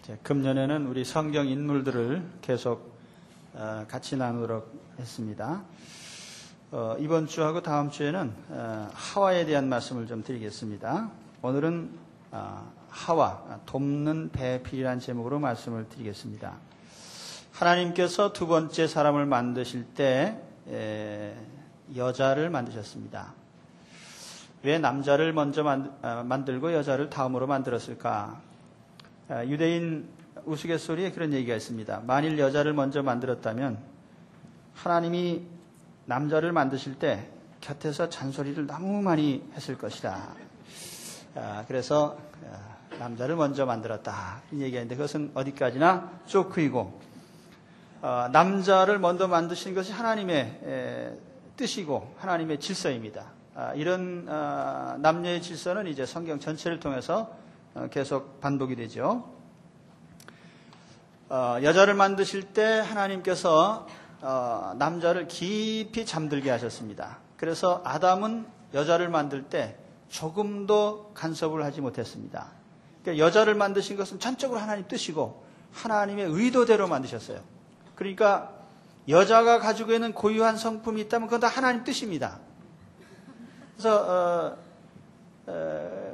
금년에는 우리 성경 인물들을 계속 같이 나누도록 했습니다. 이번 주하고 다음 주에는 하와에 대한 말씀을 좀 드리겠습니다. 오늘은 하와, 돕는 배필이라는 제목으로 말씀을 드리겠습니다. 하나님께서 두 번째 사람을 만드실 때 여자를 만드셨습니다. 왜 남자를 먼저 만들고 여자를 다음으로 만들었을까? 유대인 우스갯소리에 그런 얘기가 있습니다. 만일 여자를 먼저 만들었다면 하나님이 남자를 만드실 때 곁에서 잔소리를 너무 많이 했을 것이다. 그래서 남자를 먼저 만들었다. 이 얘기인데 그것은 어디까지나 쇼크이고, 남자를 먼저 만드신 것이 하나님의 뜻이고 하나님의 질서입니다. 이런 남녀의 질서는 이제 성경 전체를 통해서 계속 반복이 되죠. 여자를 만드실 때 하나님께서 남자를 깊이 잠들게 하셨습니다. 그래서 아담은 여자를 만들 때 조금도 간섭을 하지 못했습니다. 그러니까 여자를 만드신 것은 전적으로 하나님 뜻이고 하나님의 의도대로 만드셨어요. 그러니까 여자가 가지고 있는 고유한 성품이 있다면 그건 다 하나님 뜻입니다. 그래서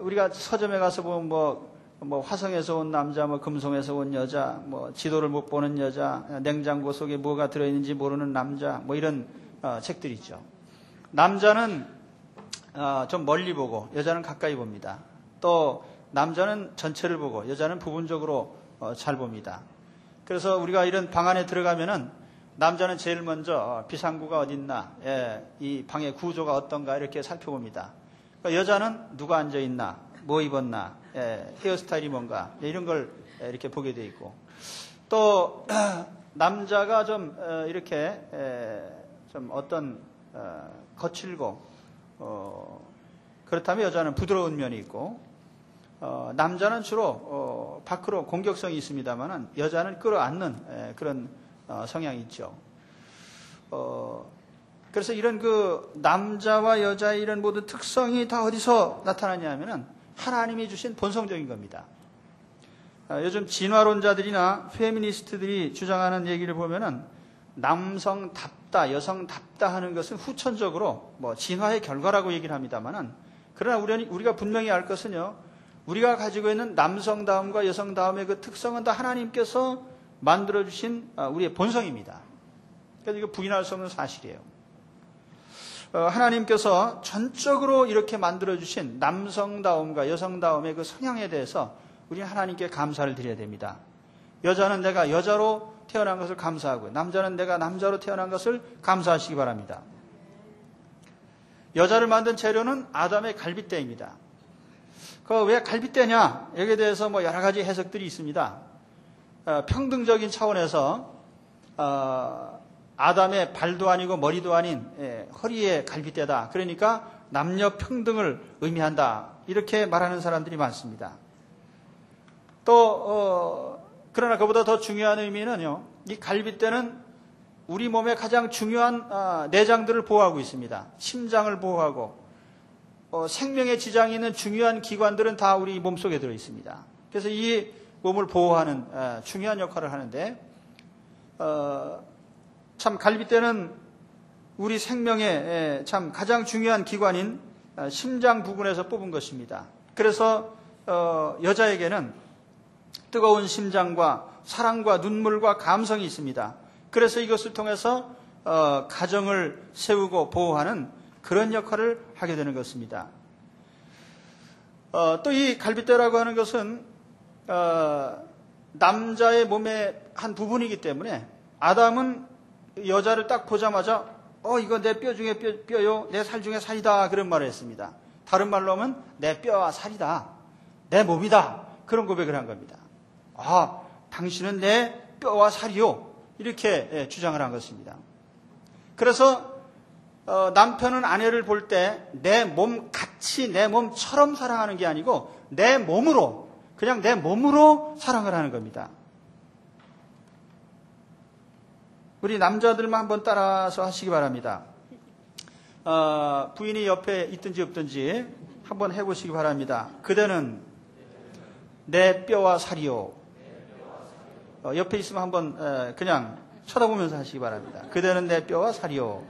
우리가 서점에 가서 보면 뭐 화성에서 온 남자, 뭐 금성에서 온 여자, 뭐 지도를 못 보는 여자, 냉장고 속에 뭐가 들어있는지 모르는 남자, 뭐 이런 책들이 있죠. 남자는 좀 멀리 보고 여자는 가까이 봅니다. 또 남자는 전체를 보고 여자는 부분적으로 잘 봅니다. 그래서 우리가 이런 방 안에 들어가면은 남자는 제일 먼저 비상구가 어딨나, 이 방의 구조가 어떤가 이렇게 살펴봅니다. 여자는 누가 앉아있나, 뭐 입었나, 헤어스타일이 뭔가 이런 걸 이렇게 보게 돼 있고, 또 남자가 좀 이렇게 좀 어떤 거칠고 그렇다면 여자는 부드러운 면이 있고, 남자는 주로 밖으로 공격성이 있습니다만은 여자는 끌어안는 그런 성향이 있죠. 그래서 이런 그 남자와 여자의 이런 모든 특성이 다 어디서 나타나냐면은 하나님이 주신 본성적인 겁니다. 요즘 진화론자들이나 페미니스트들이 주장하는 얘기를 보면은 남성답다, 여성답다 하는 것은 후천적으로 뭐 진화의 결과라고 얘기를 합니다만은, 그러나 우리가 분명히 알 것은요, 우리가 가지고 있는 남성다움과 여성다움의 그 특성은 다 하나님께서 만들어주신 우리의 본성입니다. 그래서 이거 부인할 수 없는 사실이에요. 하나님께서 전적으로 이렇게 만들어주신 남성다움과 여성다움의 그 성향에 대해서 우리는 하나님께 감사를 드려야 됩니다. 여자는 내가 여자로 태어난 것을 감사하고요, 남자는 내가 남자로 태어난 것을 감사하시기 바랍니다. 여자를 만든 재료는 아담의 갈빗대입니다. 그 왜 갈빗대냐? 여기에 대해서 뭐 여러 가지 해석들이 있습니다. 평등적인 차원에서 아담의 발도 아니고 머리도 아닌 허리에 갈빗대다. 그러니까 남녀 평등을 의미한다. 이렇게 말하는 사람들이 많습니다. 또 그러나 그보다 더 중요한 의미는요, 이 갈빗대는 우리 몸의 가장 중요한 내장들을 보호하고 있습니다. 심장을 보호하고 생명에 지장이 있는 중요한 기관들은 다 우리 몸속에 들어 있습니다. 그래서 이 몸을 보호하는 중요한 역할을 하는데, 참 갈빗대는 우리 생명의 참 가장 중요한 기관인 심장 부근에서 뽑은 것입니다. 그래서 여자에게는 뜨거운 심장과 사랑과 눈물과 감성이 있습니다. 그래서 이것을 통해서 가정을 세우고 보호하는 그런 역할을 하게 되는 것입니다. 또 이 갈빗대라고 하는 것은 남자의 몸의 한 부분이기 때문에 아담은 여자를 딱 보자마자 이거 내 뼈 중에 뼈요, 내 살 중에 살이다, 그런 말을 했습니다. 다른 말로 하면 내 뼈와 살이다, 내 몸이다, 그런 고백을 한 겁니다. 당신은 내 뼈와 살이요, 이렇게 주장을 한 것입니다. 그래서 남편은 아내를 볼 때 내 몸 같이, 내 몸처럼 사랑하는 게 아니고 내 몸으로, 그냥 내 몸으로 사랑을 하는 겁니다. 우리 남자들만 한번 따라서 하시기 바랍니다. 부인이 옆에 있든지 없든지 한번 해보시기 바랍니다. 그대는 내 뼈와 살이요, 옆에 있으면 한번 그냥 쳐다보면서 하시기 바랍니다. 그대는 내 뼈와 살이요.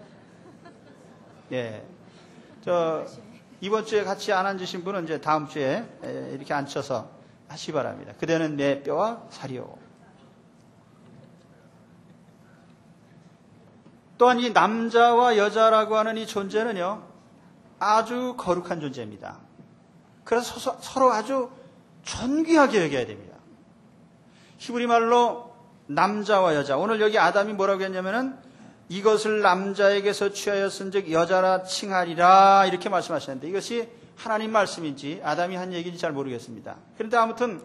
예. 이번 주에 같이 안 앉으신 분은 이제 다음 주에 이렇게 앉혀서 하시기 바랍니다. 그대는 내 뼈와 살이요. 또한 이 남자와 여자라고 하는 이 존재는요, 아주 거룩한 존재입니다. 그래서 서로 아주 존귀하게 여겨야 됩니다. 히브리 말로 남자와 여자. 오늘 여기 아담이 뭐라고 했냐면은 이것을 남자에게서 취하였은즉 여자라 칭하리라 이렇게 말씀하셨는데 이것이 하나님 말씀인지 아담이 한 얘기인지 잘 모르겠습니다. 그런데 아무튼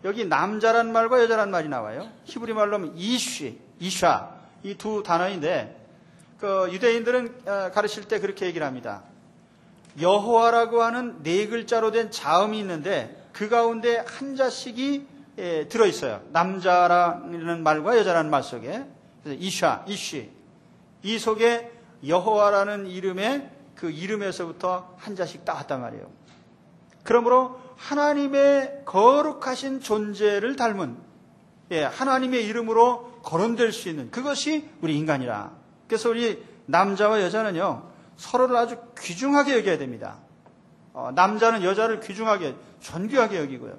여기 남자란 말과 여자란 말이 나와요. 히브리 말로 하면 이샤 이 두 단어인데 유대인들은 가르칠 때 그렇게 얘기를 합니다. 여호와라고 하는 네 글자로 된 자음이 있는데 그 가운데 한 자씩이 들어있어요. 남자라는 말과 여자라는 말 속에. 이샤, 이쉬. 이 속에 여호와라는 이름의 그 이름에서부터 한 자씩 따왔단 말이에요. 그러므로 하나님의 거룩하신 존재를 닮은 하나님의 이름으로 거론될 수 있는 그것이 우리 인간이라. 그래서 우리 남자와 여자는요 서로를 아주 귀중하게 여겨야 됩니다. 남자는 여자를 귀중하게 존귀하게 여기고요.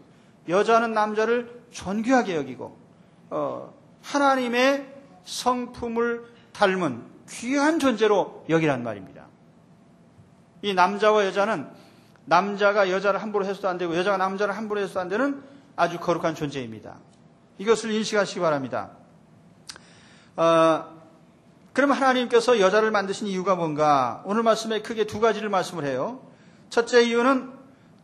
여자는 남자를 존귀하게 여기고 하나님의 성품을 닮은 귀한 존재로 여기란 말입니다. 이 남자와 여자는 남자가 여자를 함부로 해서도 안 되고 여자가 남자를 함부로 해서도 안 되는 아주 거룩한 존재입니다. 이것을 인식하시기 바랍니다. 그럼 하나님께서 여자를 만드신 이유가 뭔가? 오늘 말씀에 크게 두 가지를 말씀을 해요. 첫째 이유는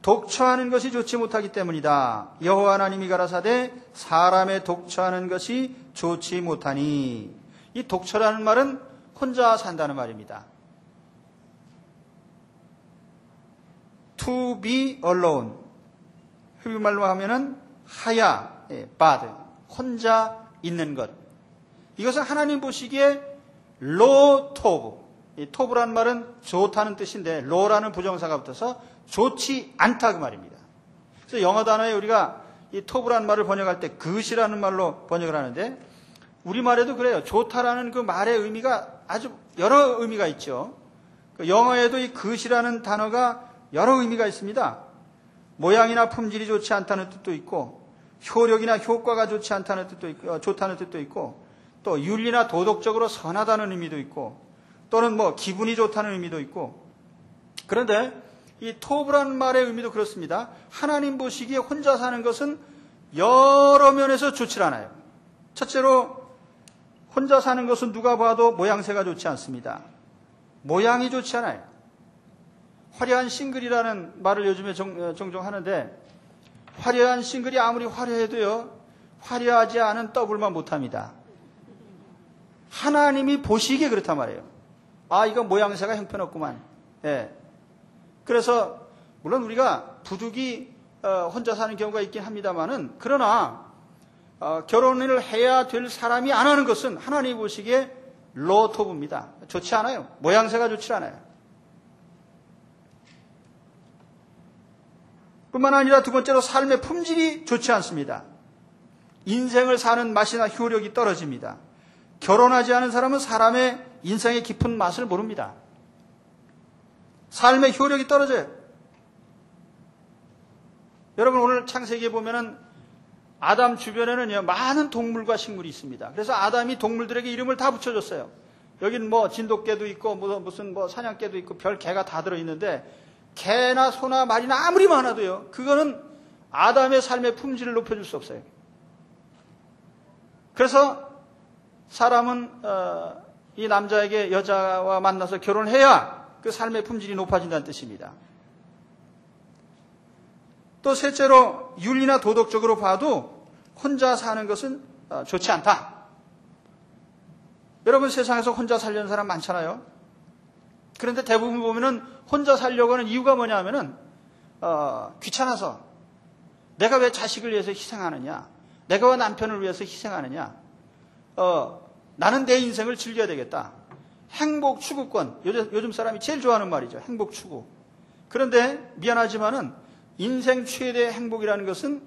독처하는 것이 좋지 못하기 때문이다. 여호와 하나님이 가라사대 사람의 독처하는 것이 좋지 못하니. 이 독처라는 말은 혼자 산다는 말입니다. To be alone. 흡입말로 하면은 하야, bad. 혼자 있는 것. 이것은 하나님 보시기에 low top. 이 top라는 말은 좋다는 뜻인데 low라는 부정사가 붙어서 좋지 않다 그 말입니다. 그래서 영어 단어에 우리가 이 top라는 말을 번역할 때 good이라는 말로 번역을 하는데 우리말에도 그래요. 좋다라는 그 말의 의미가 아주 여러 의미가 있죠. 영어에도 이 good이라는 단어가 여러 의미가 있습니다. 모양이나 품질이 좋지 않다는 뜻도 있고 효력이나 효과가 좋지 않다는 뜻도 있고 좋다는 뜻도 있고 또 윤리나 도덕적으로 선하다는 의미도 있고 또는 뭐 기분이 좋다는 의미도 있고 그런데 이 토브라는 말의 의미도 그렇습니다. 하나님 보시기에 혼자 사는 것은 여러 면에서 좋지 않아요. 첫째로 혼자 사는 것은 누가 봐도 모양새가 좋지 않습니다. 모양이 좋지 않아요. 화려한 싱글이라는 말을 요즘에 종종 하는데 화려한 싱글이 아무리 화려해도요 화려하지 않은 더블만 못합니다. 하나님이 보시기에 그렇단 말이에요. 아, 이거 모양새가 형편없구만. 예. 그래서 물론 우리가 부득이 혼자 사는 경우가 있긴 합니다만은 그러나 결혼을 해야 될 사람이 안 하는 것은 하나님이 보시기에 로토브입니다. 좋지 않아요. 모양새가 좋지 않아요. 뿐만 아니라 두 번째로 삶의 품질이 좋지 않습니다. 인생을 사는 맛이나 효력이 떨어집니다. 결혼하지 않은 사람은 사람의 인생의 깊은 맛을 모릅니다. 삶의 효력이 떨어져요. 여러분 오늘 창세기에 보면은 아담 주변에는요 많은 동물과 식물이 있습니다. 그래서 아담이 동물들에게 이름을 다 붙여줬어요. 여기는 뭐 진돗개도 있고 무슨 사냥개도 있고 별 개가 다 들어있는데 개나 소나 말이나 아무리 많아도요 그거는 아담의 삶의 품질을 높여줄 수 없어요. 그래서 사람은 이 남자에게 여자와 만나서 결혼해야 그 삶의 품질이 높아진다는 뜻입니다. 또 셋째로 윤리나 도덕적으로 봐도 혼자 사는 것은 좋지 않다. 여러분 세상에서 혼자 살려는 사람 많잖아요. 그런데 대부분 보면은 혼자 살려고 하는 이유가 뭐냐면은 귀찮아서 내가 왜 자식을 위해서 희생하느냐, 내가 왜 남편을 위해서 희생하느냐, 나는 내 인생을 즐겨야 되겠다. 행복 추구권, 요즘 사람이 제일 좋아하는 말이죠. 행복 추구. 그런데 미안하지만은 인생 최대의 행복이라는 것은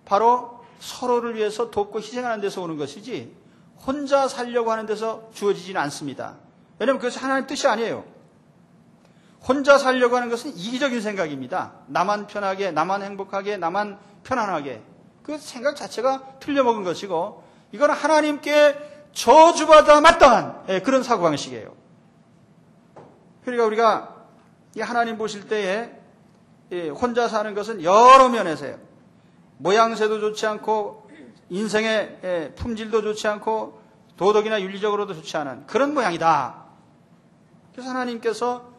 바로 서로를 위해서 돕고 희생하는 데서 오는 것이지 혼자 살려고 하는 데서 주어지지는 않습니다. 왜냐하면 그것이 하나님의 뜻이 아니에요. 혼자 살려고 하는 것은 이기적인 생각입니다. 나만 편하게, 나만 행복하게, 나만 편안하게. 그 생각 자체가 틀려먹은 것이고 이건 하나님께 저주받아 마땅한 그런 사고방식이에요. 그러니까 우리가 하나님 보실 때에 혼자 사는 것은 여러 면에서요. 모양새도 좋지 않고 인생의 품질도 좋지 않고 도덕이나 윤리적으로도 좋지 않은 그런 모양이다. 그래서 하나님께서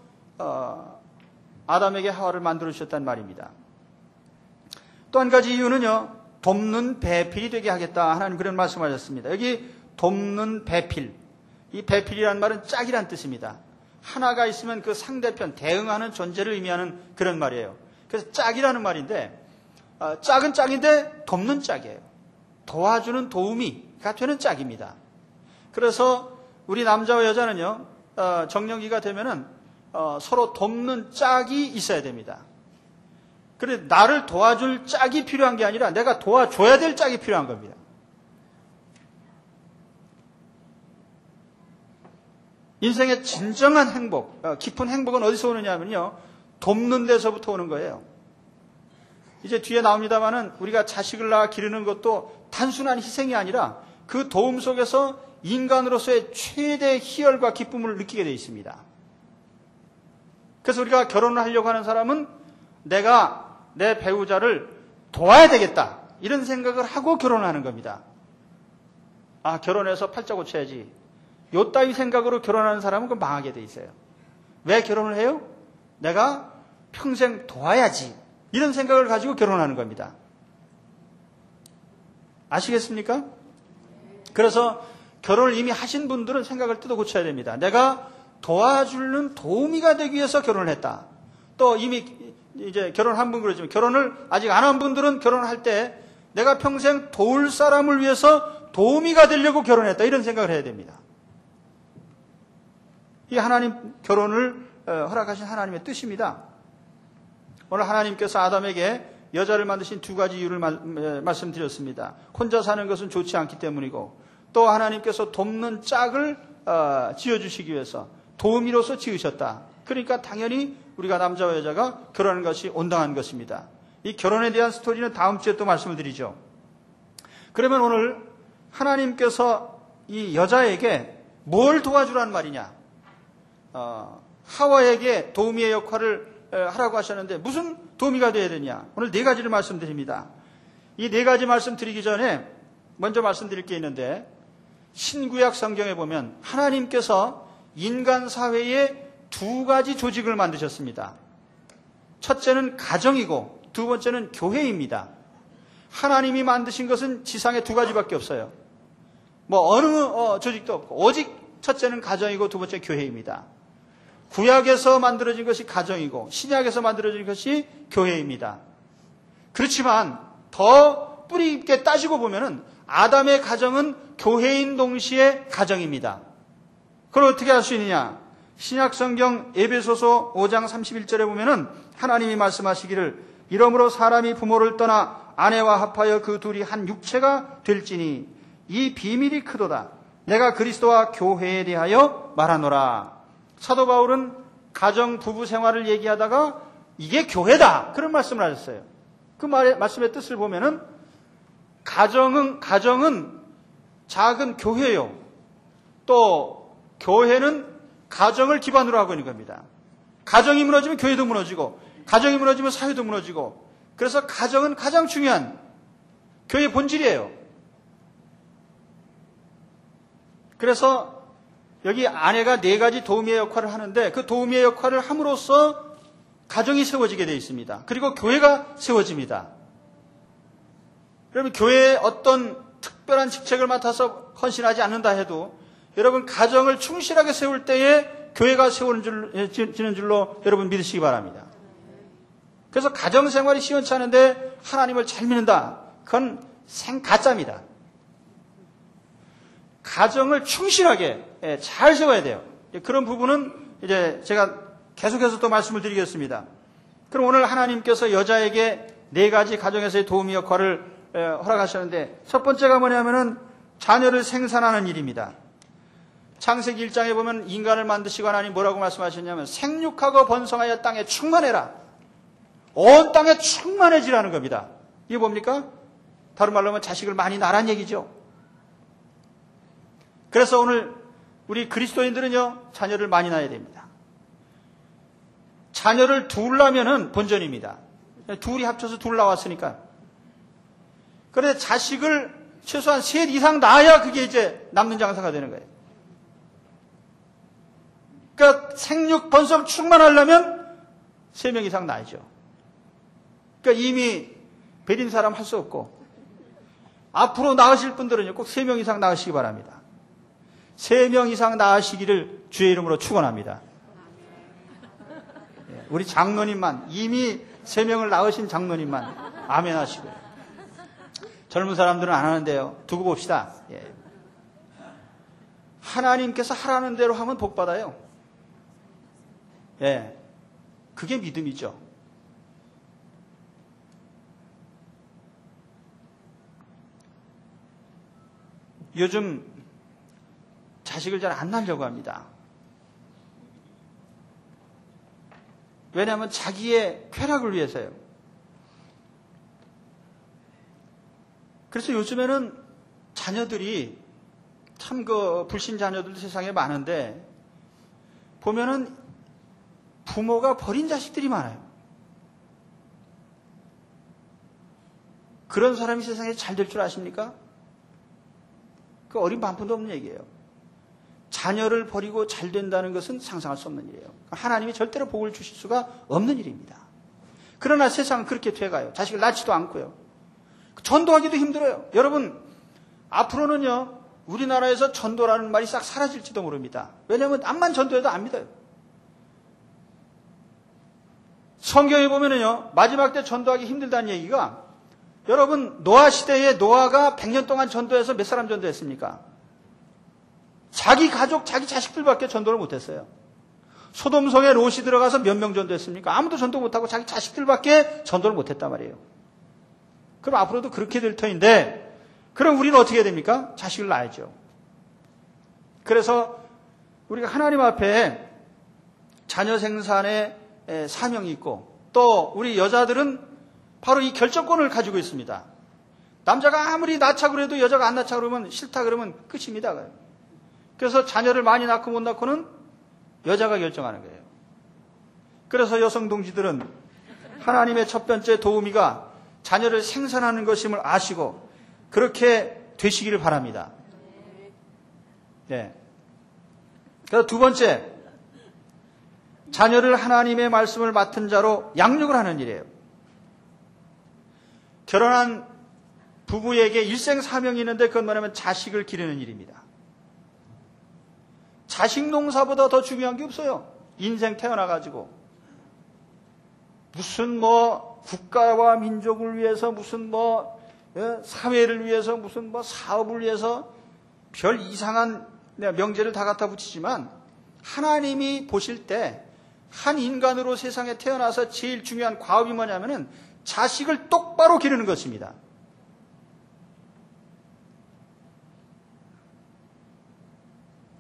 아담에게 하와를 만들어 주셨단 말입니다. 또 한 가지 이유는요. 돕는 배필이 되게 하겠다. 하나님 그런 말씀하셨습니다. 여기 돕는 배필. 이 배필이란 말은 짝이란 뜻입니다. 하나가 있으면 그 상대편, 대응하는 존재를 의미하는 그런 말이에요. 그래서 짝이라는 말인데 짝은 짝인데 돕는 짝이에요. 도와주는 도우미가 되는 짝입니다. 그래서 우리 남자와 여자는요. 정년기가 되면은 서로 돕는 짝이 있어야 됩니다. 그래 나를 도와줄 짝이 필요한 게 아니라 내가 도와줘야 될 짝이 필요한 겁니다. 인생의 진정한 행복, 깊은 행복은 어디서 오느냐면요. 돕는 데서부터 오는 거예요. 이제 뒤에 나옵니다마는 우리가 자식을 낳아 기르는 것도 단순한 희생이 아니라 그 도움 속에서 인간으로서의 최대 희열과 기쁨을 느끼게 되어 있습니다. 그래서 우리가 결혼을 하려고 하는 사람은 내가 내 배우자를 도와야 되겠다. 이런 생각을 하고 결혼하는 겁니다. 결혼해서 팔자 고쳐야지. 요 따위 생각으로 결혼하는 사람은 그 망하게 돼 있어요. 왜 결혼을 해요? 내가 평생 도와야지. 이런 생각을 가지고 결혼하는 겁니다. 아시겠습니까? 그래서 결혼을 이미 하신 분들은 생각을 뜯어 고쳐야 됩니다. 내가 도와주는 도우미가 되기 위해서 결혼을 했다. 또 이미 이제 결혼한 분 그러지만 결혼을 아직 안 한 분들은 결혼할 때 내가 평생 도울 사람을 위해서 도우미가 되려고 결혼했다. 이런 생각을 해야 됩니다. 이 하나님 결혼을 허락하신 하나님의 뜻입니다. 오늘 하나님께서 아담에게 여자를 만드신 두 가지 이유를 말씀드렸습니다. 혼자 사는 것은 좋지 않기 때문이고 또 하나님께서 돕는 짝을 지어주시기 위해서 도우미로서 지으셨다. 그러니까 당연히 우리가 남자와 여자가 결혼하는 것이 온당한 것입니다. 이 결혼에 대한 스토리는 다음 주에 또 말씀을 드리죠. 그러면 오늘 하나님께서 이 여자에게 뭘 도와주라는 말이냐? 하와에게 도우미의 역할을 하라고 하셨는데 무슨 도우미가 되어야 되냐? 오늘 네 가지를 말씀드립니다. 이 네 가지 말씀드리기 전에 먼저 말씀드릴 게 있는데 신구약 성경에 보면 하나님께서 인간 사회에 두 가지 조직을 만드셨습니다. 첫째는 가정이고 두 번째는 교회입니다. 하나님이 만드신 것은 지상에 두 가지밖에 없어요. 어느 조직도 없고 오직 첫째는 가정이고 두 번째 교회입니다. 구약에서 만들어진 것이 가정이고 신약에서 만들어진 것이 교회입니다. 그렇지만 더 뿌리 깊게 따지고 보면은 아담의 가정은 교회인 동시에 가정입니다. 그걸 어떻게 할 수 있느냐? 신약 성경 에베소서 5장 31절에 보면은 하나님이 말씀하시기를 이러므로 사람이 부모를 떠나 아내와 합하여 그 둘이 한 육체가 될지니 이 비밀이 크도다. 내가 그리스도와 교회에 대하여 말하노라. 사도 바울은 가정 부부 생활을 얘기하다가 이게 교회다. 그런 말씀을 하셨어요. 그 말씀의 뜻을 보면은 가정은 작은 교회요. 또 교회는 가정을 기반으로 하고 있는 겁니다. 가정이 무너지면 교회도 무너지고 가정이 무너지면 사회도 무너지고 그래서 가정은 가장 중요한 교회의 본질이에요. 그래서 여기 아내가 네 가지 도우미의 역할을 하는데 그 도우미의 역할을 함으로써 가정이 세워지게 되어 있습니다. 그리고 교회가 세워집니다. 여러분 교회에 어떤 특별한 직책을 맡아서 헌신하지 않는다 해도 여러분 가정을 충실하게 세울 때에 교회가 세워지는 줄로 여러분 믿으시기 바랍니다. 그래서 가정생활이 시원치 않은데 하나님을 잘 믿는다. 그건 가짜입니다. 가정을 충실하게 잘 세워야 돼요. 그런 부분은 이제 제가 계속해서 또 말씀을 드리겠습니다. 그럼 오늘 하나님께서 여자에게 네 가지 가정에서의 도우미 역할을 허락하셨는데 첫 번째가 뭐냐면은 자녀를 생산하는 일입니다. 창세기 1장에 보면 인간을 만드시고 하나님 뭐라고 말씀하셨냐면 생육하고 번성하여 땅에 충만해라. 온 땅에 충만해지라는 겁니다. 이게 뭡니까? 다른 말로 하면 자식을 많이 낳으란 얘기죠. 그래서 오늘 우리 그리스도인들은요, 자녀를 많이 낳아야 됩니다. 자녀를 둘 낳으면은 본전입니다. 둘이 합쳐서 둘 나왔으니까. 그런데 자식을 최소한 셋 이상 낳아야 그게 이제 남는 장사가 되는 거예요. 그러니까 생육 번성 충만하려면 3명 이상 낳아야죠. 그러니까 이미 베린 사람 할 수 없고 앞으로 낳으실 분들은요 꼭 3명 이상 낳으시기 바랍니다. 3명 이상 낳으시기를 주의 이름으로 축원합니다. 우리 장로님만 이미 3명을 낳으신 장로님만 아멘 하시고요. 젊은 사람들은 안 하는데요. 두고 봅시다. 예. 하나님께서 하라는 대로 하면 복 받아요. 예. 그게 믿음이죠. 요즘 자식을 잘 안 낳으려고 합니다. 왜냐하면 자기의 쾌락을 위해서요. 그래서 요즘에는 자녀들이 참 불신 자녀들도 세상에 많은데 보면은 부모가 버린 자식들이 많아요. 그런 사람이 세상에 잘 될 줄 아십니까? 그 어린 반푼도 없는 얘기예요. 자녀를 버리고 잘 된다는 것은 상상할 수 없는 일이에요. 하나님이 절대로 복을 주실 수가 없는 일입니다. 그러나 세상은 그렇게 돼가요. 자식을 낳지도 않고요. 전도하기도 힘들어요. 여러분, 앞으로는요, 우리나라에서 전도라는 말이 싹 사라질지도 모릅니다. 왜냐하면 암만 전도해도 안 믿어요. 성경에 보면은요, 마지막 때 전도하기 힘들다는 얘기가 여러분, 노아 시대에 노아가 100년 동안 전도해서 몇 사람 전도했습니까? 자기 가족, 자기 자식들밖에 전도를 못했어요. 소돔성에 롯이 들어가서 몇 명 전도했습니까? 아무도 전도 못하고 자기 자식들밖에 전도를 못했단 말이에요. 그럼 앞으로도 그렇게 될 터인데, 그럼 우리는 어떻게 해야 됩니까? 자식을 낳아야죠. 그래서 우리가 하나님 앞에 자녀 생산에 사명이 있고, 또 우리 여자들은 바로 이 결정권을 가지고 있습니다. 남자가 아무리 낳자 그래도 여자가 안 낳자 그러면 싫다 그러면 끝입니다. 그래서 자녀를 많이 낳고 못 낳고는 여자가 결정하는 거예요. 그래서 여성 동지들은 하나님의 첫 번째 도우미가 자녀를 생산하는 것임을 아시고 그렇게 되시기를 바랍니다. 네. 그래서 두 번째, 자녀를 하나님의 말씀을 맡은 자로 양육을 하는 일이에요. 결혼한 부부에게 일생 사명이 있는데 그건 뭐냐면 자식을 기르는 일입니다. 자식 농사보다 더 중요한 게 없어요. 인생 태어나가지고 무슨 국가와 민족을 위해서 무슨 사회를 위해서 무슨 사업을 위해서 별 이상한 명제를 다 갖다 붙이지만 하나님이 보실 때 한 인간으로 세상에 태어나서 제일 중요한 과업이 뭐냐면은 자식을 똑바로 기르는 것입니다.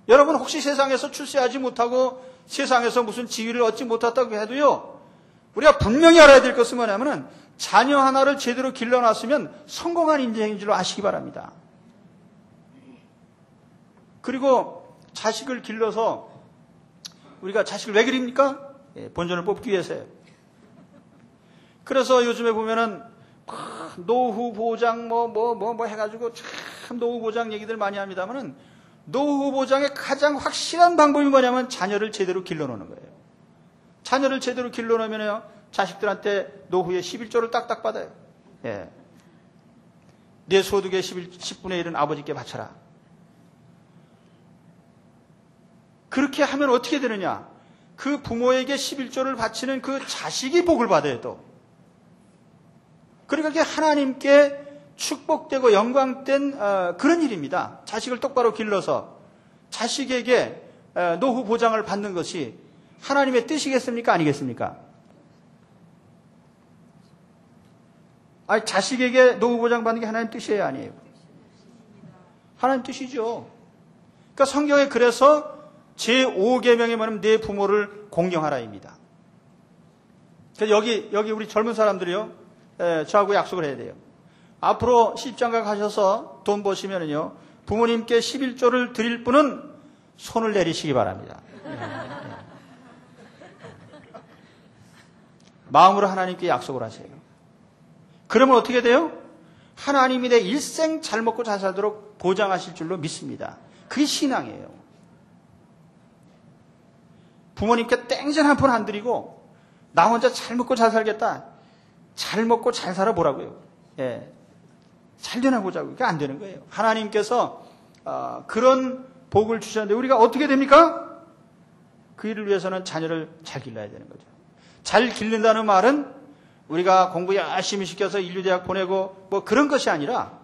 여러분 혹시 세상에서 출세하지 못하고 세상에서 무슨 지위를 얻지 못했다고 해도요, 우리가 분명히 알아야 될 것은 뭐냐면은 자녀 하나를 제대로 길러놨으면 성공한 인생인 줄 아시기 바랍니다. 그리고 자식을 길러서 우리가 자식을 왜 기릅니까? 본전을 뽑기 위해서요. 그래서 요즘에 보면은 노후 보장 해가지고 참 노후 보장 얘기들 많이 합니다만은 노후 보장의 가장 확실한 방법이 뭐냐면 자녀를 제대로 길러놓는 거예요. 자녀를 제대로 길러놓으면요 자식들한테 노후에 11조를 딱딱 받아요. 예. 내 소득의 10분의 1은 아버지께 바쳐라. 그렇게 하면 어떻게 되느냐? 그 부모에게 11조를 바치는 그 자식이 복을 받아요, 또. 그러니까 그게 하나님께 축복되고 영광된 그런 일입니다. 자식을 똑바로 길러서 자식에게 노후 보장을 받는 것이 하나님의 뜻이겠습니까? 아니겠습니까? 아니, 자식에게 노후보장 받는 게 하나님 뜻이에요, 아니에요? 하나님 뜻이죠. 그러니까 성경에 그래서 제5계명에 말하면 내 부모를 공경하라입니다. 그래서 여기 우리 젊은 사람들이요, 저하고 약속을 해야 돼요. 앞으로 시집장가 가셔서 돈 버시면은요, 부모님께 11조를 드릴 분은 손을 내리시기 바랍니다. 마음으로 하나님께 약속을 하세요. 그러면 어떻게 돼요? 하나님이 내 일생 잘 먹고 잘 살도록 보장하실 줄로 믿습니다. 그게 신앙이에요. 부모님께 땡전 한 푼 안 드리고 나 혼자 잘 먹고 잘 살겠다. 잘 먹고 잘 살아보라고요. 예. 잘 되나 보자고. 그게 안 되는 거예요. 하나님께서 그런 복을 주셨는데 우리가 어떻게 됩니까? 그 일을 위해서는 자녀를 잘 길러야 되는 거죠. 잘 기른다는 말은 우리가 공부 열심히 시켜서 인류대학 보내고 뭐 그런 것이 아니라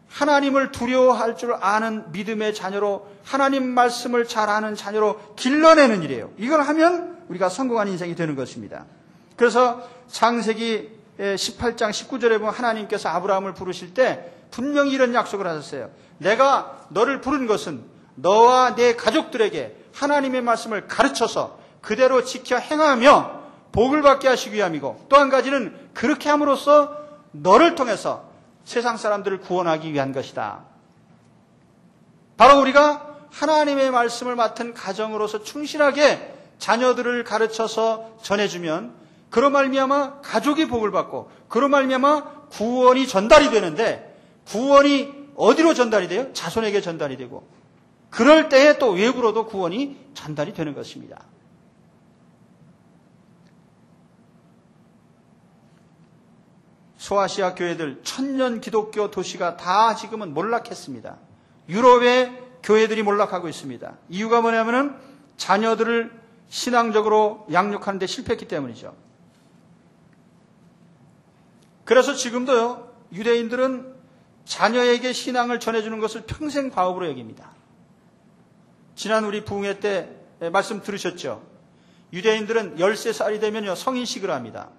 하나님을 두려워할 줄 아는 믿음의 자녀로 하나님 말씀을 잘 아는 자녀로 길러내는 일이에요. 이걸 하면 우리가 성공한 인생이 되는 것입니다. 그래서 창세기 18장 19절에 보면 하나님께서 아브라함을 부르실 때 분명히 이런 약속을 하셨어요. 내가 너를 부른 것은 너와 내 가족들에게 하나님의 말씀을 가르쳐서 그대로 지켜 행하며 복을 받게 하시기 위함이고 또 한 가지는 그렇게 함으로써 너를 통해서 세상 사람들을 구원하기 위한 것이다. 바로 우리가 하나님의 말씀을 맡은 가정으로서 충실하게 자녀들을 가르쳐서 전해주면 그로 말미암아 가족이 복을 받고 그로 말미암아 구원이 전달이 되는데 구원이 어디로 전달이 돼요? 자손에게 전달이 되고 그럴 때에 또 외부로도 구원이 전달이 되는 것입니다. 소아시아 교회들 천년 기독교 도시가 다 지금은 몰락했습니다. 유럽의 교회들이 몰락하고 있습니다. 이유가 뭐냐면은 자녀들을 신앙적으로 양육하는 데 실패했기 때문이죠. 그래서 지금도요, 유대인들은 자녀에게 신앙을 전해주는 것을 평생 과업으로 여깁니다. 지난 우리 부흥회 때 말씀 들으셨죠? 유대인들은 13살이 되면요, 성인식을 합니다.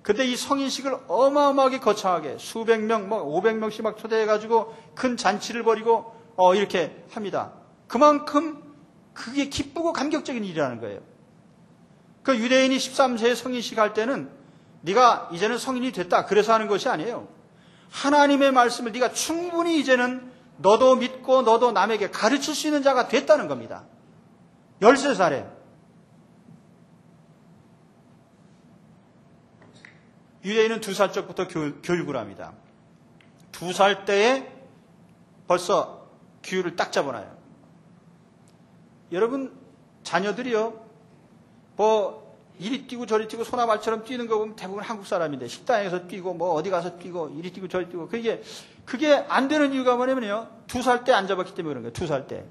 근데 이 성인식을 어마어마하게 거창하게 수백 명, 500명씩 막 초대해가지고 큰 잔치를 벌이고 이렇게 합니다. 그만큼 그게 기쁘고 감격적인 일이라는 거예요. 그 유대인이 13세에 성인식 할 때는 네가 이제는 성인이 됐다 그래서 하는 것이 아니에요. 하나님의 말씀을 네가 충분히 이제는 너도 믿고 너도 남에게 가르칠 수 있는 자가 됐다는 겁니다. 13살에. 유대인은 2살 적부터 교육을 합니다. 2살 때에 벌써 규율을 딱 잡아놔요. 여러분 자녀들이요, 뭐 이리 뛰고 저리 뛰고 소나발처럼 뛰는 거 보면 대부분 한국 사람인데 식당에서 뛰고 뭐 어디 가서 뛰고 이리 뛰고 저리 뛰고 그게 안 되는 이유가 뭐냐면요, 2살 때 안 잡았기 때문에 그런 거예요. 2살 때.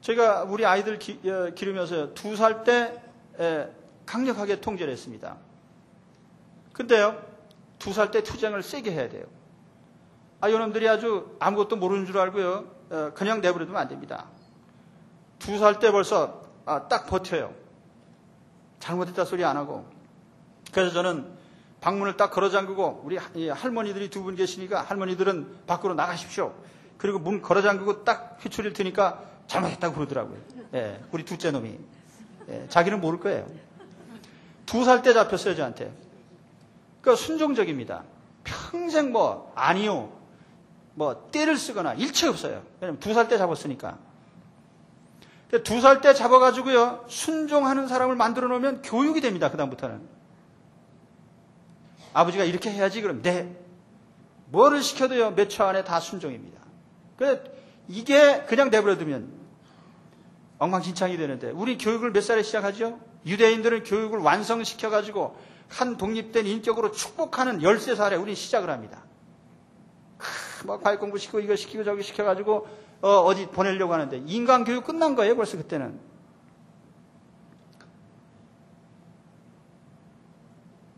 제가 우리 아이들 기르면서 2살 때 강력하게 통제를 했습니다. 근데요, 2살 때 투쟁을 세게 해야 돼요. 이놈들이 아주 아무것도 모르는 줄 알고요, 그냥 내버려두면 안 됩니다. 2살 때 벌써 딱 버텨요. 잘못했다 소리 안 하고. 그래서 저는 방문을 딱 걸어 잠그고, 우리 할머니들이 2분 계시니까 할머니들은 밖으로 나가십시오. 그리고 문 걸어 잠그고 딱 회초리를 드니까 잘못했다고 그러더라고요. 예, 우리 둘째 놈이. 예, 자기는 모를 거예요. 2살 때 잡혔어요, 저한테. 그러니까 순종적입니다. 평생 아니요, 떼를 쓰거나 일체 없어요. 왜냐면 2살 때 잡았으니까. 2살 때 잡아가지고요, 순종하는 사람을 만들어 놓으면 교육이 됩니다, 그다음부터는. 아버지가 이렇게 해야지, 그럼 네. 뭐를 시켜도요, 몇 초 안에 다 순종입니다. 이게 그냥 내버려두면 엉망진창이 되는데, 우리 교육을 몇 살에 시작하죠? 유대인들은 교육을 완성시켜가지고, 한 독립된 인격으로 축복하는 13살에 우리 시작을 합니다. 과외 공부 시키고 이거 시키고 저기 시켜가지고 어디 보내려고 하는데 인간 교육 끝난 거예요, 벌써 그때는.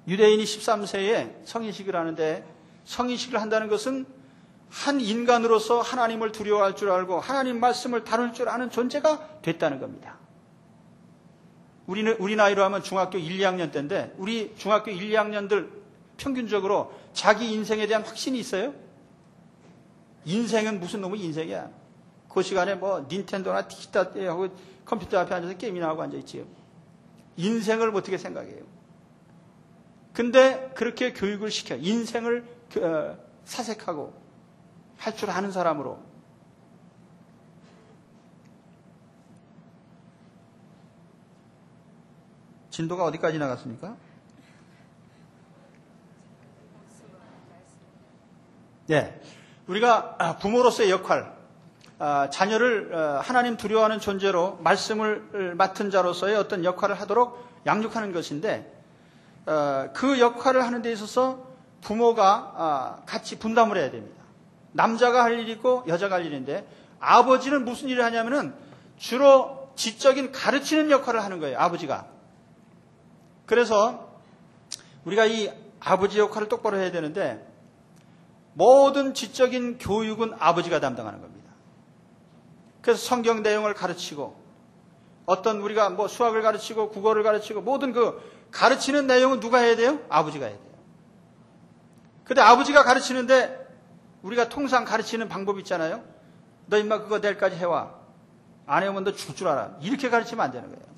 유대인이 13세에 성인식을 하는데 성인식을 한다는 것은 한 인간으로서 하나님을 두려워할 줄 알고 하나님 말씀을 다룰 줄 아는 존재가 됐다는 겁니다. 우리 나이로 하면 중학교 1, 2학년 때인데 우리 중학교 1, 2학년들 평균적으로 자기 인생에 대한 확신이 있어요? 인생은 무슨 놈의 인생이야. 그 시간에 뭐 닌텐도나 티키타하고 컴퓨터 앞에 앉아서 게임이나 하고 앉아있지요. 인생을 어떻게 생각해요? 근데 그렇게 교육을 시켜. 인생을 사색하고 할 줄 아는 사람으로. 진도가 어디까지 나갔습니까? 네. 우리가 부모로서의 역할, 자녀를 하나님 두려워하는 존재로 말씀을 맡은 자로서의 어떤 역할을 하도록 양육하는 것인데, 그 역할을 하는 데 있어서 부모가 같이 분담을 해야 됩니다. 남자가 할 일이 있고 여자가 할 일인데, 아버지는 무슨 일을 하냐면은 주로 지적인 가르치는 역할을 하는 거예요. 아버지가. 그래서 우리가 이 아버지 역할을 똑바로 해야 되는데, 모든 지적인 교육은 아버지가 담당하는 겁니다. 그래서 성경 내용을 가르치고, 어떤 우리가 뭐 수학을 가르치고 국어를 가르치고, 모든 그 가르치는 내용은 누가 해야 돼요? 아버지가 해야 돼요. 근데 아버지가 가르치는데 우리가 통상 가르치는 방법이 있잖아요. 너 임마 그거 내일까지 해와. 안 해오면 너 죽을 줄 알아. 이렇게 가르치면 안 되는 거예요.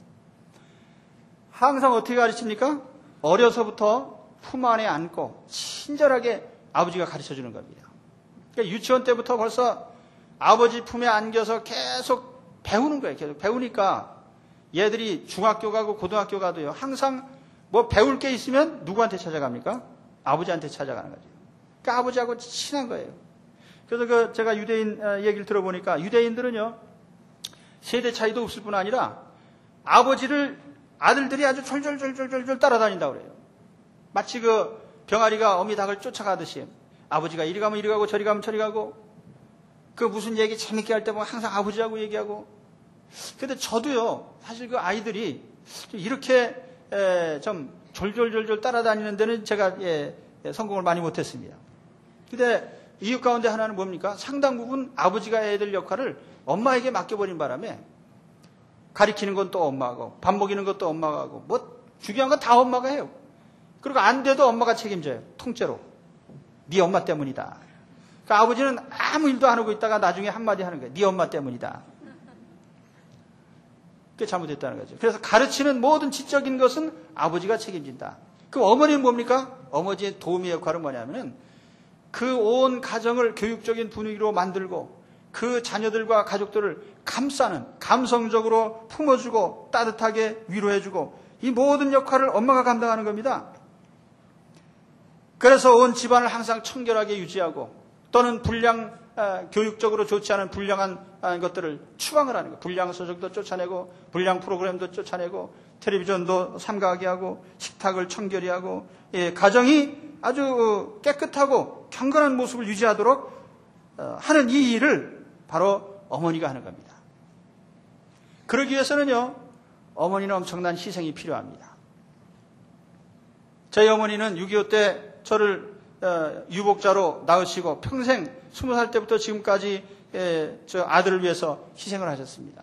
항상 어떻게 가르칩니까? 어려서부터 품 안에 안고 친절하게 아버지가 가르쳐주는 겁니다. 그러니까 유치원 때부터 벌써 아버지 품에 안겨서 계속 배우는 거예요. 계속 배우니까 얘들이 중학교 가고 고등학교 가도요. 항상 뭐 배울 게 있으면 누구한테 찾아갑니까? 아버지한테 찾아가는 거죠. 그러니까 아버지하고 친한 거예요. 그래서 제가 유대인 얘기를 들어보니까 유대인들은요. 세대 차이도 없을 뿐 아니라 아버지를 아들들이 아주 졸졸졸졸졸 따라다닌다고 그래요. 마치 그 병아리가 어미 닭을 쫓아가듯이 아버지가 이리 가면 이리 가고 저리 가면 저리 가고 그 무슨 얘기 재밌게 할 때 보면 항상 아버지하고 얘기하고. 근데 저도요. 사실 그 아이들이 이렇게 좀 졸졸졸졸 따라다니는 데는 제가 성공을 많이 못했습니다. 근데 이유 가운데 하나는 뭡니까? 상당 부분 아버지가 해야 될 역할을 엄마에게 맡겨버린 바람에 가리키는 건 또 엄마가, 밥 먹이는 것도 엄마가 하고, 뭐 중요한 건 다 엄마가 해요. 그리고 안 돼도 엄마가 책임져요. 통째로. 네 엄마 때문이다. 그러니까 아버지는 아무 일도 안 하고 있다가 나중에 한마디 하는 거예요. 네 엄마 때문이다. 그게 잘못됐다는 거죠. 그래서 가르치는 모든 지적인 것은 아버지가 책임진다. 그 어머니는 뭡니까? 어머니의 도우미 역할은 뭐냐면은 그 온 가정을 교육적인 분위기로 만들고 그 자녀들과 가족들을 감싸는, 감성적으로 품어주고 따뜻하게 위로해주고 이 모든 역할을 엄마가 감당하는 겁니다. 그래서 온 집안을 항상 청결하게 유지하고 또는 교육적으로 좋지 않은 불량한 것들을 추방을 하는 거예요. 불량 서적도 쫓아내고 불량 프로그램도 쫓아내고 텔레비전도 삼가하게 하고 식탁을 청결히 하고 가정이 아주 깨끗하고 경건한 모습을 유지하도록 하는 이 일을 바로 어머니가 하는 겁니다. 그러기 위해서는요. 어머니는 엄청난 희생이 필요합니다. 저희 어머니는 6.25 때 저를 유복자로 낳으시고 평생 20살 때부터 지금까지 저 아들을 위해서 희생을 하셨습니다.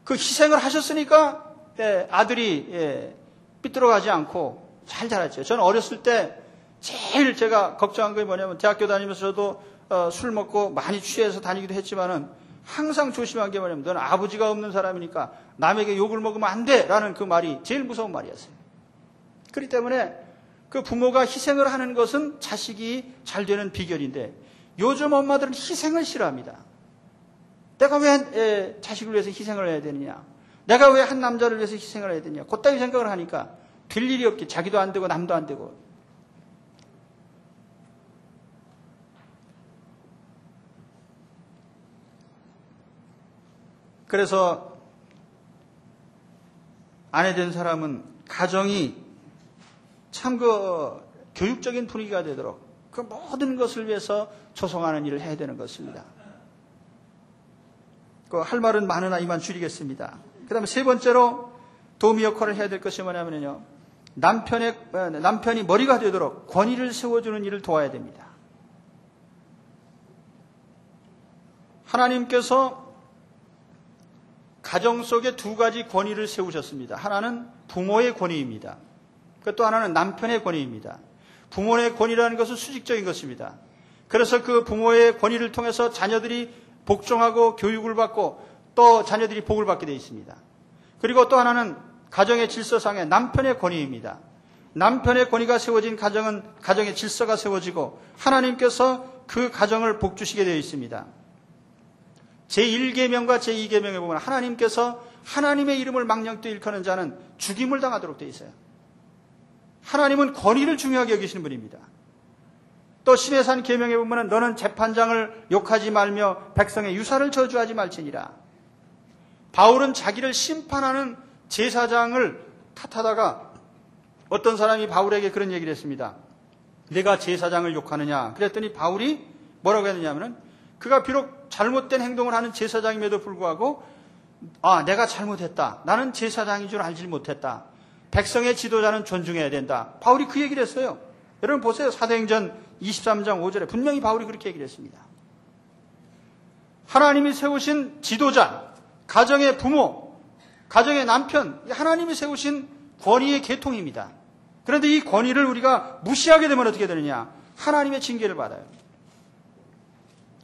그 희생을 하셨으니까 아들이 삐뚤어가지 않고 잘 자랐죠. 저는 어렸을 때 제일 제가 걱정한 게 뭐냐면 대학교 다니면서 저도 술 먹고 많이 취해서 다니기도 했지만은 항상 조심한 게 뭐냐면 너는 아버지가 없는 사람이니까 남에게 욕을 먹으면 안 돼! 라는 그 말이 제일 무서운 말이었어요. 그렇기 때문에 그 부모가 희생을 하는 것은 자식이 잘 되는 비결인데 요즘 엄마들은 희생을 싫어합니다. 내가 왜 자식을 위해서 희생을 해야 되느냐? 내가 왜 한 남자를 위해서 희생을 해야 되느냐? 그따위 생각을 하니까 될 일이 없게 자기도 안 되고 남도 안 되고. 그래서 아내 된 사람은 가정이 참 교육적인 분위기가 되도록 그 모든 것을 위해서 조성하는 일을 해야 되는 것입니다. 할 말은 많으나 이만 줄이겠습니다. 그 다음에 세 번째로 도우미 역할을 해야 될 것이 뭐냐면요. 남편이 머리가 되도록 권위를 세워주는 일을 도와야 됩니다. 하나님께서 가정 속에 두 가지 권위를 세우셨습니다. 하나는 부모의 권위입니다. 그 또 하나는 남편의 권위입니다. 부모의 권위라는 것은 수직적인 것입니다. 그래서 그 부모의 권위를 통해서 자녀들이 복종하고 교육을 받고 또 자녀들이 복을 받게 되어 있습니다. 그리고 또 하나는 가정의 질서상의 남편의 권위입니다. 남편의 권위가 세워진 가정은 가정의 질서가 세워지고 하나님께서 그 가정을 복주시게 되어 있습니다. 제1계명과 제2계명에 보면 하나님께서 하나님의 이름을 망령되이 일컫는 자는 죽임을 당하도록 되어 있어요. 하나님은 권위를 중요하게 여기시는 분입니다. 또 시내산 계명에 보면 너는 재판장을 욕하지 말며 백성의 유사를 저주하지 말지니라. 바울은 자기를 심판하는 제사장을 탓하다가 어떤 사람이 바울에게 그런 얘기를 했습니다. 내가 제사장을 욕하느냐? 그랬더니 바울이 뭐라고 했느냐면 그가 비록 잘못된 행동을 하는 제사장임에도 불구하고 내가 잘못했다. 나는 제사장인 줄 알지 못했다. 백성의 지도자는 존중해야 된다. 바울이 그 얘기를 했어요. 여러분 보세요. 사도행전 23장 5절에 분명히 바울이 그렇게 얘기를 했습니다. 하나님이 세우신 지도자, 가정의 부모, 가정의 남편, 하나님이 세우신 권위의 계통입니다. 그런데 이 권위를 우리가 무시하게 되면 어떻게 되느냐? 하나님의 징계를 받아요.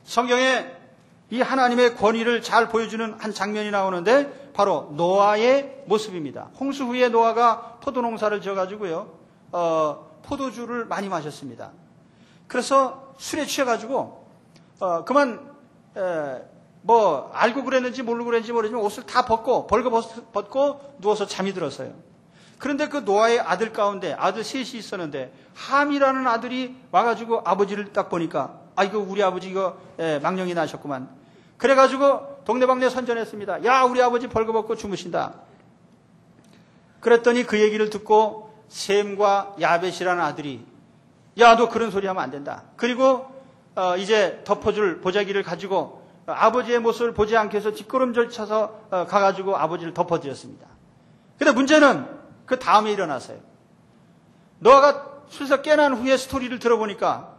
성경에 이 하나님의 권위를 잘 보여주는 한 장면이 나오는데 바로 노아의 모습입니다. 홍수 후에 노아가 포도농사를 지어가지고요, 포도주를 많이 마셨습니다. 그래서 술에 취해가지고 알고 그랬는지 모르고 그랬는지 모르지만 옷을 다 벌거벗고 누워서 잠이 들었어요. 그런데 그 노아의 아들 가운데 아들 셋이 있었는데 함이라는 아들이 와가지고 아버지를 딱 보니까 이거 우리 아버지 이거 망령이 나셨구만. 그래가지고 동네방네 선전했습니다. 야, 우리 아버지 벌거벗고 주무신다. 그랬더니 그 얘기를 듣고 셈과 야벳이라는 아들이 야, 너 그런 소리 하면 안 된다. 그리고 이제 덮어줄 보자기를 가지고 아버지의 모습을 보지 않게 해서 뒷걸음질 쳐서 가가지고 아버지를 덮어드렸습니다. 근데 문제는 그 다음에 일어났어요. 노아가 술에서 깨난 후에 스토리를 들어보니까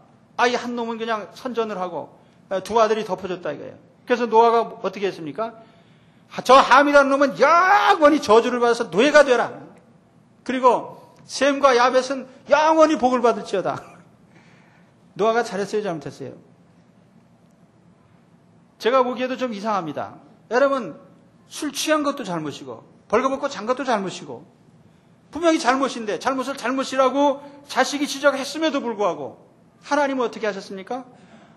이 한 놈은 그냥 선전을 하고 두 아들이 덮어줬다 이거예요. 그래서 노아가 어떻게 했습니까? 저 함이라는 놈은 영원히 저주를 받아서 노예가 되라. 그리고 셈과 야벳은 영원히 복을 받을지어다. 노아가 잘했어요, 잘못했어요? 제가 보기에도 좀 이상합니다. 여러분, 술 취한 것도 잘못이고 벌거벗고 잔 것도 잘못이고 분명히 잘못인데 잘못을 잘못이라고 자식이 지적했음에도 불구하고 하나님은 어떻게 하셨습니까?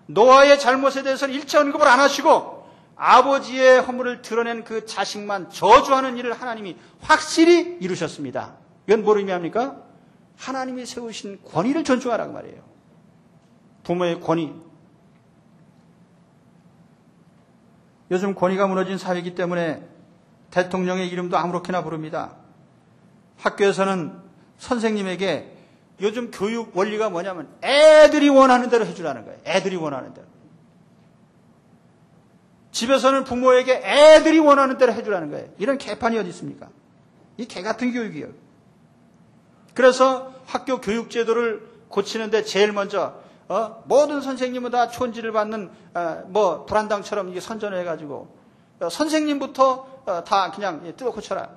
노아의 잘못에 대해서는 일체 언급을 안 하시고 아버지의 허물을 드러낸 그 자식만 저주하는 일을 하나님이 확실히 이루셨습니다. 이건 뭘 의미합니까? 하나님이 세우신 권위를 존중하라고 말이에요. 부모의 권위. 요즘 권위가 무너진 사회이기 때문에 대통령의 이름도 아무렇게나 부릅니다. 학교에서는 선생님에게 요즘 교육 원리가 뭐냐면 애들이 원하는 대로 해주라는 거예요. 애들이 원하는 대로. 집에서는 부모에게 애들이 원하는 대로 해주라는 거예요. 이런 개판이 어디 있습니까? 이 개 같은 교육이에요. 그래서 학교 교육 제도를 고치는데 제일 먼저 모든 선생님은 다 촌지를 받는 불안당처럼 이게 선전을 해가지고 선생님부터 다 그냥 뜯어 고쳐라.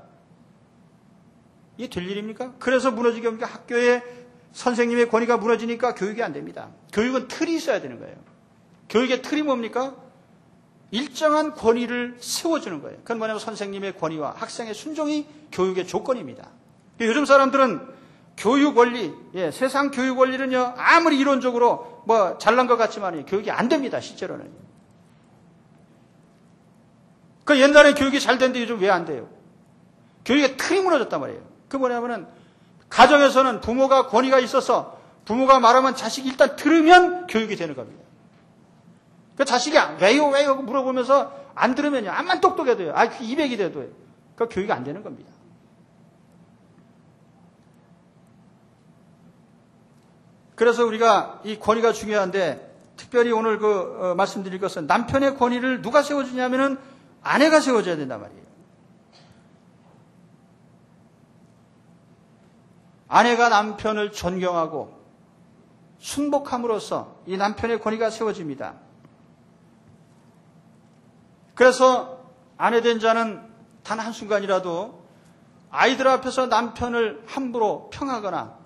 이게 될 일입니까? 그래서 무너지게 오니까 학교에 선생님의 권위가 무너지니까 교육이 안 됩니다. 교육은 틀이 있어야 되는 거예요. 교육의 틀이 뭡니까? 일정한 권위를 세워주는 거예요. 그건 뭐냐면 선생님의 권위와 학생의 순종이 교육의 조건입니다. 요즘 사람들은 교육 원리, 세상 교육 원리는요, 아무리 이론적으로 잘난 것 같지만 교육이 안 됩니다, 실제로는. 그 옛날에 교육이 잘 됐는데 요즘 왜 안 돼요? 교육의 틀이 무너졌단 말이에요. 그 뭐냐면은 가정에서는 부모가 권위가 있어서 부모가 말하면 자식이 일단 들으면 교육이 되는 겁니다. 그 자식이 왜요 물어보면서 안 들으면요, 암만 똑똑해도요, IQ 200이 돼도요, 그 교육이 안 되는 겁니다. 그래서 우리가 이 권위가 중요한데 특별히 오늘 말씀드릴 것은 남편의 권위를 누가 세워주냐면은 아내가 세워줘야 된단 말이에요. 아내가 남편을 존경하고 순복함으로써 이 남편의 권위가 세워집니다. 그래서 아내 된 자는 단 한순간이라도 아이들 앞에서 남편을 함부로 평하거나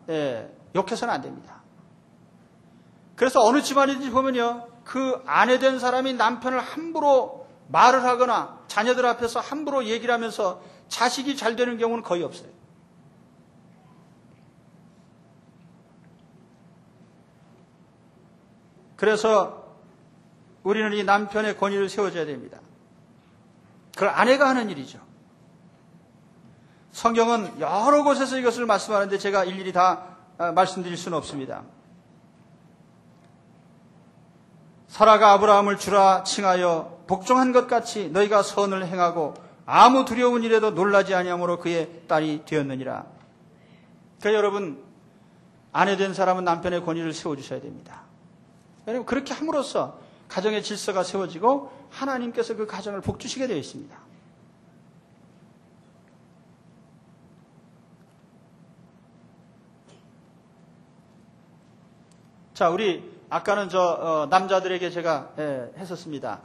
욕해서는 안 됩니다. 그래서 어느 집안이든지 보면요, 그 아내된 사람이 남편을 함부로 말을 하거나 자녀들 앞에서 함부로 얘기를 하면서 자식이 잘 되는 경우는 거의 없어요. 그래서 우리는 이 남편의 권위를 세워줘야 됩니다. 그걸 아내가 하는 일이죠. 성경은 여러 곳에서 이것을 말씀하는데 제가 일일이 다 말씀드릴 수는 없습니다. 사라가 아브라함을 주라 칭하여 복종한 것 같이 너희가 선을 행하고 아무 두려운 일에도 놀라지 아니함으로 그의 딸이 되었느니라. 그러니까 여러분, 아내된 사람은 남편의 권위를 세워주셔야 됩니다. 왜냐하면 그렇게 함으로써 가정의 질서가 세워지고 하나님께서 그 가정을 복주시게 되어 있습니다. 자, 우리 아까는 남자들에게 제가 했었습니다.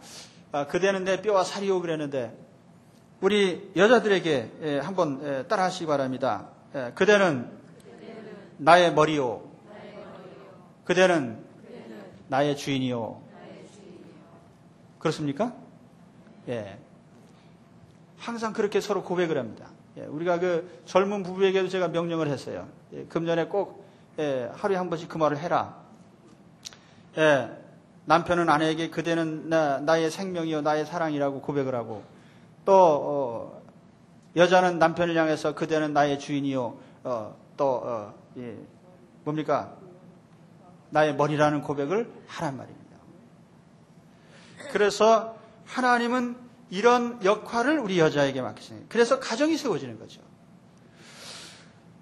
그대는 내 뼈와 살이오 그랬는데 우리 여자들에게 한번 따라 하시기 바랍니다. 그대는 나의 머리요. 그대는 나의 주인이요. 그렇습니까? 예. 항상 그렇게 서로 고백을 합니다. 예. 우리가 그 젊은 부부에게도 제가 명령을 했어요. 예. 금년에 꼭 하루에 한 번씩 그 말을 해라. 예. 남편은 아내에게 그대는 나의 생명이요 나의 사랑이라고 고백을 하고 또 여자는 남편을 향해서 그대는 나의 주인이요 뭡니까? 나의 머리라는 고백을 하란 말입니다. 그래서 하나님은 이런 역할을 우리 여자에게 맡기시는 거예요. 그래서 가정이 세워지는 거죠.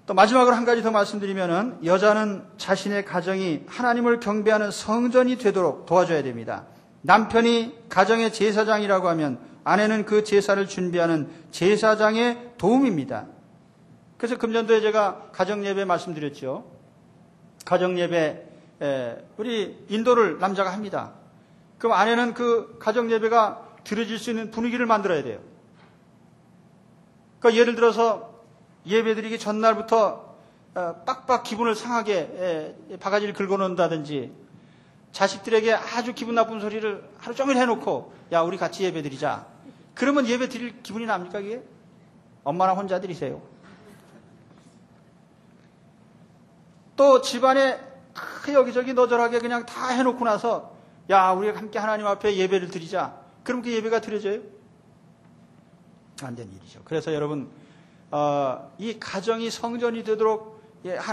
또 마지막으로 한 가지 더 말씀드리면은 여자는 자신의 가정이 하나님을 경배하는 성전이 되도록 도와줘야 됩니다. 남편이 가정의 제사장이라고 하면 아내는 그 제사를 준비하는 제사장의 도움입니다. 그래서 금년도에 제가 가정예배 말씀드렸죠. 가정예배 우리 인도를 남자가 합니다. 그럼 아내는 그 가정예배가 드려질 수 있는 분위기를 만들어야 돼요. 그러니까 예를 들어서 예배드리기 전날부터 빡빡 기분을 상하게 바가지를 긁어놓는다든지 자식들에게 아주 기분 나쁜 소리를 하루 종일 해놓고 야 우리 같이 예배드리자. 그러면 예배 드릴 기분이 납니까 그게? 엄마나 혼자 드리세요. 또 집안에 여기저기 너절하게 그냥 다 해놓고 나서 야 우리가 함께 하나님 앞에 예배를 드리자. 그럼 그 예배가 드려져요? 안 되는 일이죠. 그래서 여러분 이 가정이 성전이 되도록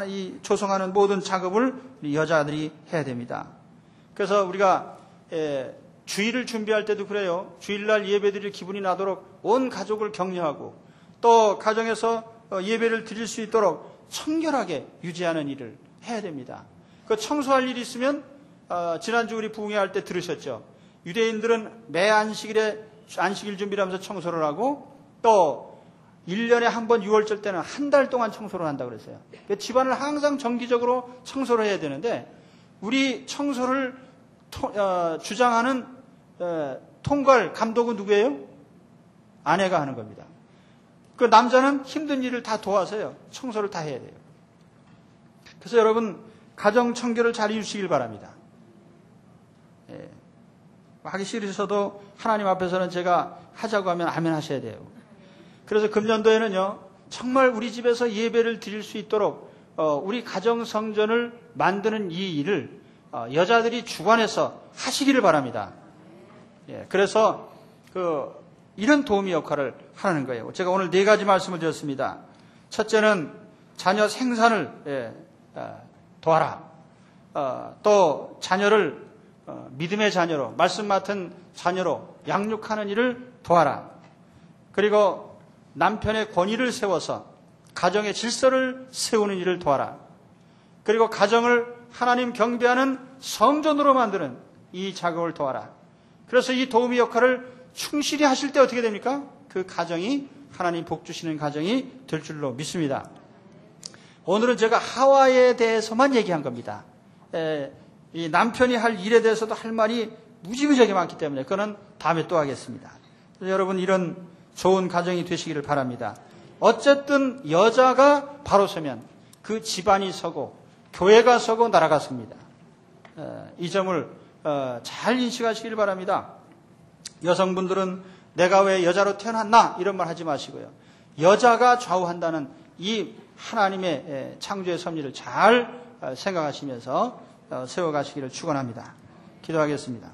이 조성하는 모든 작업을 우리 여자들이 해야 됩니다. 그래서 우리가 주일을 준비할 때도 그래요. 주일날 예배드릴 기분이 나도록 온 가족을 격려하고 또 가정에서 예배를 드릴 수 있도록 청결하게 유지하는 일을 해야 됩니다. 그 청소할 일이 있으면 지난주 우리 부흥회할 때 들으셨죠. 유대인들은 매 안식일 준비를 하면서 청소를 하고 또 1년에 한 번 6월절 때는 한 달 동안 청소를 한다고 그랬어요. 집안을 항상 정기적으로 청소를 해야 되는데 우리 청소를 주장하는 통괄 감독은 누구예요? 아내가 하는 겁니다. 그 남자는 힘든 일을 다 도와서요. 청소를 다 해야 돼요. 그래서 여러분 가정 청결을 잘 이루시길 바랍니다. 하기 싫으셔도 하나님 앞에서는 제가 하자고 하면 아멘 하셔야 돼요. 그래서 금년도에는요, 정말 우리 집에서 예배를 드릴 수 있도록 우리 가정 성전을 만드는 이 일을 여자들이 주관해서 하시기를 바랍니다. 그래서 이런 도우미 역할을 하는 거예요. 제가 오늘 4가지 말씀을 드렸습니다. 첫째는 자녀 생산을 도와라. 또 자녀를 믿음의 자녀로, 말씀 맡은 자녀로 양육하는 일을 도와라. 그리고 남편의 권위를 세워서 가정의 질서를 세우는 일을 도와라. 그리고 가정을 하나님 경배하는 성전으로 만드는 이 작업을 도와라. 그래서 이 도우미 역할을 충실히 하실 때 어떻게 됩니까? 그 가정이 하나님 복 주시는 가정이 될 줄로 믿습니다. 오늘은 제가 하와에 대해서만 얘기한 겁니다. 이 남편이 할 일에 대해서도 할 말이 무지무지하게 많기 때문에 그거는 다음에 또 하겠습니다. 여러분 이런 좋은 가정이 되시기를 바랍니다. 어쨌든 여자가 바로 서면 그 집안이 서고 교회가 서고 나라가 섭니다. 이 점을 잘 인식하시길 바랍니다. 여성분들은 내가 왜 여자로 태어났나 이런 말 하지 마시고요. 여자가 좌우한다는 이 하나님의 창조의 섭리를 잘 생각하시면서 세워가시기를 축원합니다. 기도하겠습니다.